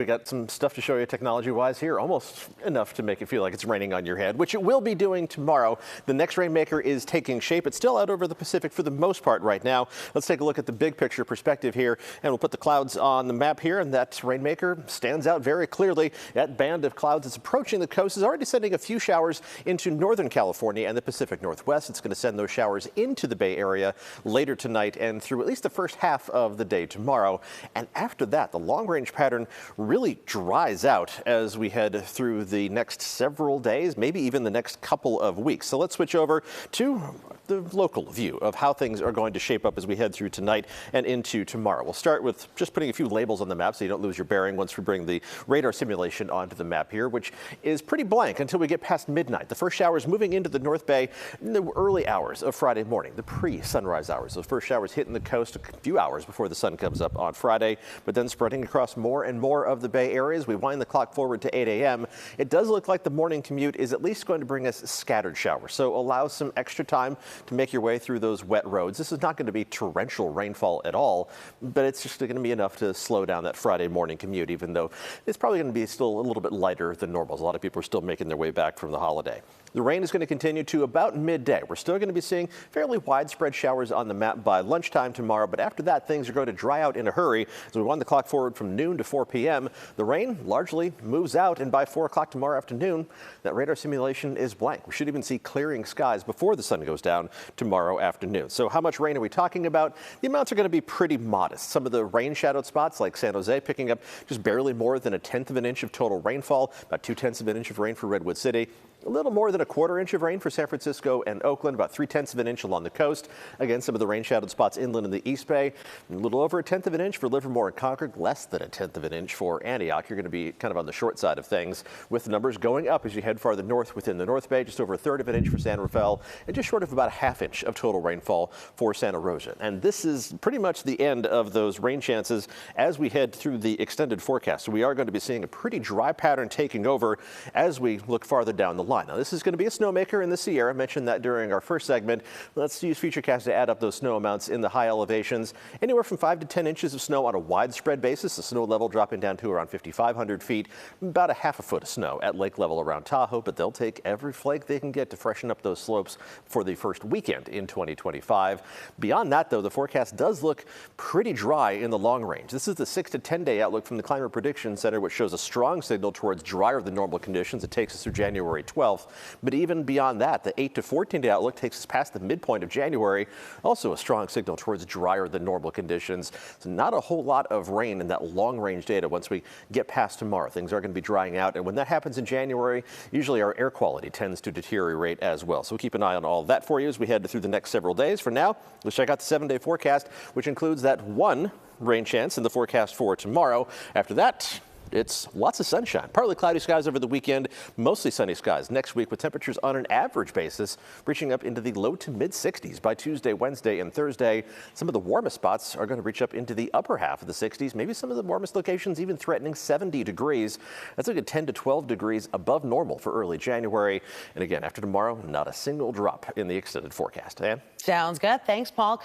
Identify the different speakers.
Speaker 1: We got some stuff to show you technology-wise here, almost enough to make it feel like it's raining on your head, which it will be doing tomorrow. The next rainmaker is taking shape. It's still out over the Pacific for the most part right now. Let's take a look at the big picture perspective here, and we'll put the clouds on the map here, and that rainmaker stands out very clearly. That band of clouds that's approaching the coast is already sending a few showers into Northern California and the Pacific Northwest. It's going to send those showers into the Bay Area later tonight and through at least the first half of the day tomorrow. And after that, the long-range pattern really dries out as we head through the next several days, maybe even the next couple of weeks. So let's switch over to the local view of how things are going to shape up as we head through tonight and into tomorrow. We'll start with just putting a few labels on the map so you don't lose your bearing once we bring the radar simulation onto the map here, which is pretty blank until we get past midnight. The first showers moving into the North Bay in the early hours of Friday morning, the pre-sunrise hours. Those first showers hitting the coast a few hours before the sun comes up on Friday, but then spreading across more and more of the Bay Area. As we wind the clock forward to 8 a.m., it does look like the morning commute is at least going to bring us scattered showers, so allow some extra time to make your way through those wet roads. This is not going to be torrential rainfall at all, but it's just going to be enough to slow down that Friday morning commute, even though it's probably going to be still a little bit lighter than normal. A lot of people are still making their way back from the holiday. The rain is going to continue to about midday. We're still going to be seeing fairly widespread showers on the map by lunchtime tomorrow, but after that, things are going to dry out in a hurry. As we wind the clock forward from noon to 4 p.m., the rain largely moves out, and by 4 o'clock tomorrow afternoon, that radar simulation is blank. We should even see clearing skies before the sun goes down tomorrow afternoon. So how much rain are we talking about? The amounts are going to be pretty modest. Some of the rain-shadowed spots like San Jose picking up just barely more than 1/10 of an inch of total rainfall, about 2/10 of an inch of rain for Redwood City. A little more than 1/4 inch of rain for San Francisco and Oakland, about 3/10 of an inch along the coast. Again, some of the rain-shadowed spots inland in the East Bay. A little over 1/10 of an inch for Livermore and Concord, less than 1/10 of an inch for Antioch. You're going to be kind of on the short side of things, with numbers going up as you head farther north within the North Bay. Just over 1/3 of an inch for San Rafael, and just short of about 1/2 inch of total rainfall for Santa Rosa. And this is pretty much the end of those rain chances as we head through the extended forecast. So we are going to be seeing a pretty dry pattern taking over as we look farther down the line. Now, this is going to be a snowmaker in the Sierra. I mentioned that during our first segment. Let's use Futurecast to add up those snow amounts in the high elevations. Anywhere from 5 to 10 inches of snow on a widespread basis. The snow level dropping down to around 5,500 feet. About 1/2 foot of snow at lake level around Tahoe, but they'll take every flake they can get to freshen up those slopes for the first weekend in 2025. Beyond that, though, the forecast does look pretty dry in the long range. This is the 6 to 10 day outlook from the Climate Prediction Center, which shows a strong signal towards drier than normal conditions. It takes us through January 12th. But even beyond that, the 8 to 14 day outlook takes us past the midpoint of January. Also a strong signal towards drier than normal conditions. So not a whole lot of rain in that long range data once we get past tomorrow. Things are going to be drying out. And when that happens in January, usually our air quality tends to deteriorate as well. So we'll keep an eye on all of that for you as we head through the next several days. For now, let's check out the 7-day forecast, which includes that one rain chance in the forecast for tomorrow. After that, it's lots of sunshine. Partly cloudy skies over the weekend, mostly sunny skies next week, with temperatures on an average basis reaching up into the low to mid 60s by Tuesday, Wednesday, and Thursday. Some of the warmest spots are going to reach up into the upper half of the 60s. Maybe some of the warmest locations even threatening 70 degrees. That's like a 10 to 12 degrees above normal for early January. And again, after tomorrow, not a single drop in the extended forecast. Ann?
Speaker 2: Sounds good. Thanks, Paul.